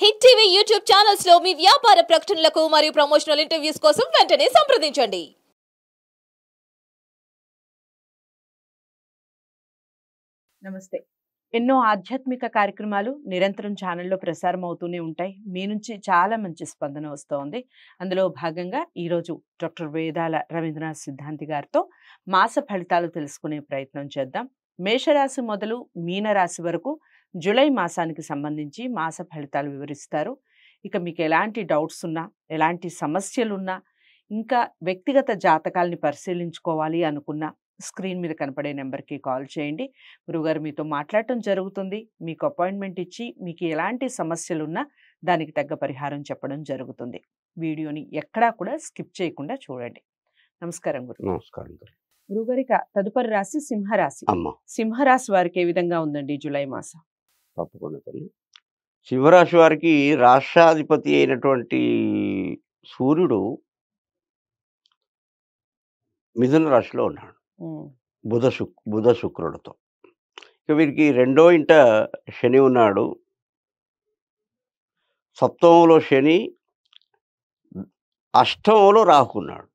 Hit TV YouTube channels లో మీ వ్యాపార ప్రకటనలకు మరియు ప్రమోషనల్ ఇంటర్వ్యూస్ కోసం వెంటనే సంప్రదించండి. నమస్తే. ఎన్నో ఆధ్యాత్మిక కార్యక్రమాలు నిరంతరం ఛానల్లో ప్రసారం అవుతూనే ఉంటాయి. మీ నుంచి చాలా మంచి స్పందన వస్తోంది. అందులో భాగంగా ఈరోజు డాక్టర్ వేదాల రవీంద్రనాథ్ సిద్ధాంతి గారితో మాస ఫలితాలు తెలుసుకునే ప్రయత్నం చేద్దాం. మేషరాశి మొదలు మీనరాశి వరకు జూలై మాసానికి సంబంధించి మాస ఫలితాలు వివరిస్తారు. ఇక మీకు ఎలాంటి డౌట్స్ ఉన్నా, ఎలాంటి సమస్యలున్నా, ఇంకా వ్యక్తిగత జాతకాల్ని పరిశీలించుకోవాలి అనుకున్నా స్క్రీన్ మీద కనపడే నెంబర్కి కాల్ చేయండి. గురువుగారు మీతో మాట్లాడటం జరుగుతుంది. మీకు అపాయింట్మెంట్ ఇచ్చి మీకు ఎలాంటి సమస్యలున్నా దానికి తగ్గ పరిహారం చెప్పడం జరుగుతుంది. వీడియోని ఎక్కడా కూడా స్కిప్ చేయకుండా చూడండి. నమస్కారం గురు. నమస్కారం గురువుగారి తదుపరి రాశి సింహరాశి. అమ్మ. సింహరాశి వారికి ఏ విధంగా ఉందండి జూలై మాసం? తప్పకుండా తల్లి. సింహరాశి వారికి రాష్ట్రాధిపతి అయినటువంటి సూర్యుడు మిథున రాశిలో ఉన్నాడు బుధ శుక్రుడితో. ఇక వీరికి రెండో ఇంట శని ఉన్నాడు. సప్తమంలో శని, అష్టమంలో రాహు ఉన్నాడు.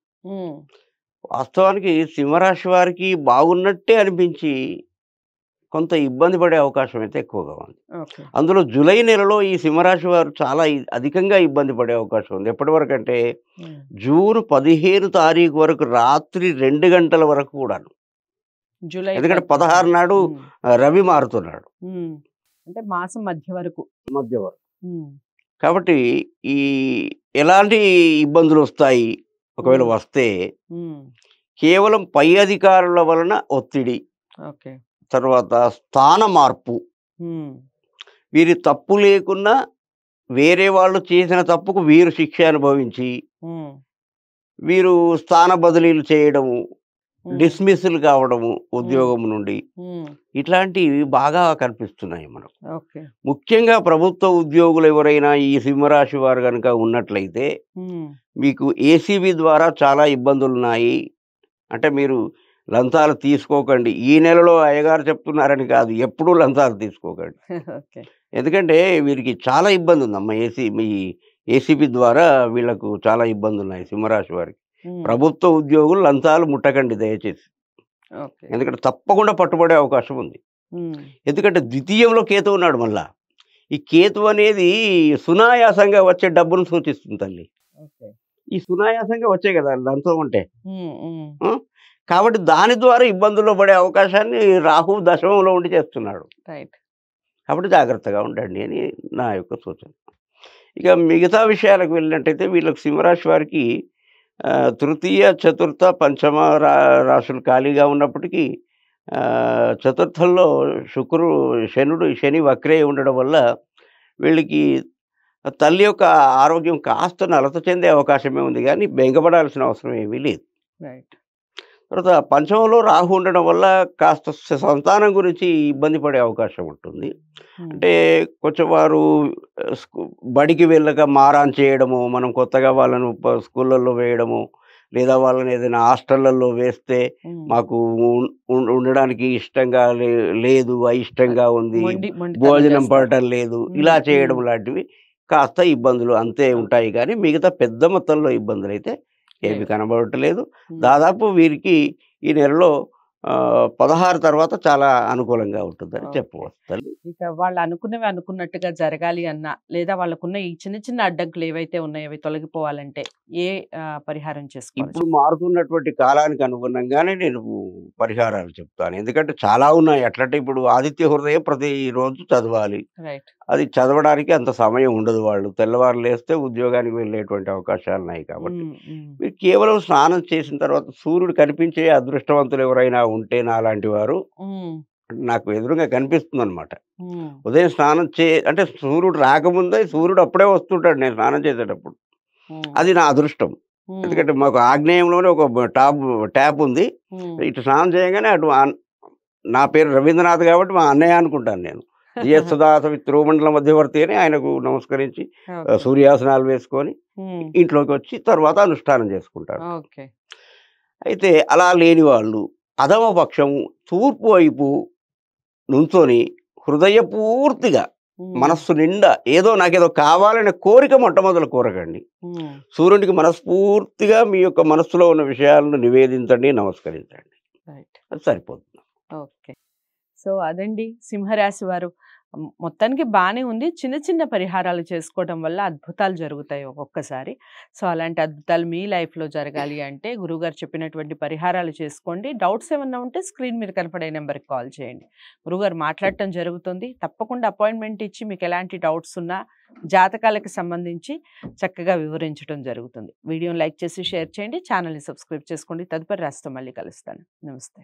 వాస్తవానికి సింహరాశి వారికి బాగున్నట్టే అనిపించి కొంత ఇబ్బంది పడే అవకాశం అయితే ఎక్కువగా ఉంది. అందులో జూలై నెలలో ఈ సింహరాశి వారు చాలా అధికంగా ఇబ్బంది పడే అవకాశం ఉంది. ఎప్పటి వరకు అంటే జూన్ 15 తారీఖు వరకు రాత్రి 2 గంటల వరకు కూడాను. జూలై ఎందుకంటే 16 నాడు రవి మారుతున్నాడు, అంటే మాసం మధ్య వరకు. కాబట్టి ఈ ఎలాంటి ఇబ్బందులు వస్తాయి ఒకవేళ వస్తే, కేవలం పై అధికారుల వలన ఒత్తిడి, తర్వాత స్థాన మార్పు, వీరి తప్పు లేకున్నా వేరే వాళ్ళు చేసిన తప్పుకు వీరు శిక్ష అనుభవించి వీరు స్థాన బదిలీలు చేయడము, డిస్మిస్లు కావడము ఉద్యోగం నుండి, ఇట్లాంటివి బాగా కనిపిస్తున్నాయి మనకు. ముఖ్యంగా ప్రభుత్వ ఉద్యోగులు ఎవరైనా ఈ సింహరాశి వారు కనుక ఉన్నట్లయితే మీకు ఏసీబీ ద్వారా చాలా ఇబ్బందులు ఉన్నాయి. అంటే మీరు లంచాలు తీసుకోకండి. ఈ నెలలో అయ్యగారు చెప్తున్నారని కాదు, ఎప్పుడూ లంచాలు తీసుకోకండి. ఎందుకంటే వీరికి చాలా ఇబ్బంది ఉందమ్మా. ఏసీబీ ద్వారా వీళ్ళకు చాలా ఇబ్బందులు ఉన్నాయి సింహరాశి వారికి. ప్రభుత్వ ఉద్యోగులు లంచాలు ముట్టకండి దయచేసి. ఎందుకంటే తప్పకుండా పట్టుబడే అవకాశం ఉంది. ఎందుకంటే ద్వితీయంలో కేతు ఉన్నాడు. మళ్ళా ఈ కేతు అనేది సునాయాసంగా వచ్చే డబ్బును సూచిస్తుంది తల్లి. ఈ సునాయాసంగా వచ్చే కదా లంచం అంటే. కాబట్టి దాని ద్వారా ఇబ్బందుల్లో పడే అవకాశాన్ని రాహు దశమంలో ఉండి చేస్తున్నాడు. కాబట్టి జాగ్రత్తగా ఉండండి అని నా యొక్క సూచన. ఇక మిగతా విషయాలకు వెళ్ళినట్టయితే వీళ్ళకి సింహరాశి వారికి తృతీయ, చతుర్థ, పంచమ రాశులు ఖాళీగా ఉన్నప్పటికీ చతుర్థంలో శని వక్రే ఉండడం వల్ల వీళ్ళకి తల్లి యొక్క ఆరోగ్యం కాస్త నలత చెందే అవకాశమే ఉంది, కానీ బెంగపడాల్సిన అవసరం ఏమీ లేదు. తర్వాత పంచమంలో రాహు ఉండడం వల్ల కాస్త సంతానం గురించి ఇబ్బంది పడే అవకాశం ఉంటుంది. అంటే కొంచెం వారు బడికి వెళ్ళక మారాన్ చేయడము, మనం కొత్తగా వాళ్ళను స్కూళ్ళల్లో వేయడము, లేదా వాళ్ళని ఏదైనా హాస్టళ్ళల్లో వేస్తే మాకు ఉండడానికి ఇష్టంగా లేదు, అయిష్టంగా ఉంది, భోజనం పడటం లేదు, ఇలా చేయడం లాంటివి కాస్త ఇబ్బందులు అంతే ఉంటాయి. కానీ మిగతా పెద్ద మొత్తంలో ఇబ్బందులు అయితే ఏమి కనబడట్లేదు. దాదాపు వీరికి ఈ నెలలో 16 తర్వాత చాలా అనుకూలంగా ఉంటుందని చెప్పవచ్చు. ఇక వాళ్ళు అనుకున్నవి అనుకున్నట్టుగా జరగాలి అన్నా, లేదా వాళ్ళకున్న ఈ చిన్న చిన్న అడ్డంకులు ఏవైతే ఉన్నాయో అవి తొలగిపోవాలంటే ఏ పరిహారం చేసుకోవాలి? ఇప్పుడు మారుతున్నటువంటి కాలానికి అనుగుణంగానే నేను పరిహారాలు చెప్తాను. ఎందుకంటే చాలా ఉన్నాయి. అట్లంటే ఇప్పుడు ఆదిత్య హృదయం ప్రతి రోజు చదవాలి. అది చదవడానికి అంత సమయం ఉండదు. వాళ్ళు తెల్లవారు లేస్తే ఉద్యోగానికి వెళ్ళేటువంటి అవకాశాలు ఉన్నాయి. కాబట్టి మీరు కేవలం స్నానం చేసిన తర్వాత సూర్యుడు కనిపించే అదృష్టవంతులు ఎవరైనా ఉంటే నాలాంటి వారు, నాకు ఎదురుగా కనిపిస్తుంది అనమాట. ఉదయం స్నానం అంటే సూర్యుడు రాకముందే సూర్యుడు అప్పుడే వస్తుంటాడు నేను స్నానం చేసేటప్పుడు. అది నా అదృష్టం. ఎందుకంటే మాకు ఆగ్నేయంలోనే ఒక ట్యాప్ ఉంది. ఇటు స్నానం చేయగానే అటు నా పేరు రవీంద్రనాథ్ కాబట్టి మా అన్నయ్య అనుకుంటాను నేను. ధ్రువమండల మధ్యవర్తి అని ఆయనకు నమస్కరించి సూర్యాసనాలు వేసుకొని ఇంట్లోకి వచ్చి తర్వాత అనుష్ఠానం చేసుకుంటారు. అయితే అలా లేని వాళ్ళు అధమ పక్షం తూర్పు వైపు నుంచొని హృదయపూర్తిగా మనస్సు నిండా ఏదో నాకేదో కావాలనే కోరిక మొట్టమొదలు కోరకండి. సూర్యుడికి మనస్ఫూర్తిగా మీ యొక్క మనస్సులో ఉన్న విషయాలను నివేదించండి, నమస్కరించండి, అది సరిపోతుంది. ఓకే. సో అదండి సింహరాశి వారు. మొత్తానికి బాగానే ఉంది. చిన్న చిన్న పరిహారాలు చేసుకోవడం వల్ల అద్భుతాలు జరుగుతాయి ఒక్కొక్కసారి. సో అలాంటి అద్భుతాలు మీ లైఫ్లో జరగాలి అంటే గురువుగారు చెప్పినటువంటి పరిహారాలు చేసుకోండి. డౌట్స్ ఏమన్నా ఉంటే స్క్రీన్ మీద కనపడే నెంబర్కి కాల్ చేయండి. గురువుగారు మాట్లాడటం జరుగుతుంది. తప్పకుండా అపాయింట్మెంట్ ఇచ్చి మీకు ఎలాంటి డౌట్స్ ఉన్నా జాతకాలకు సంబంధించి చక్కగా వివరించడం జరుగుతుంది. వీడియోని లైక్ చేసి షేర్ చేయండి, ఛానల్ని సబ్స్క్రైబ్ చేసుకోండి. తదుపరి రాశితో మళ్ళీ కలుస్తాను. నమస్తే.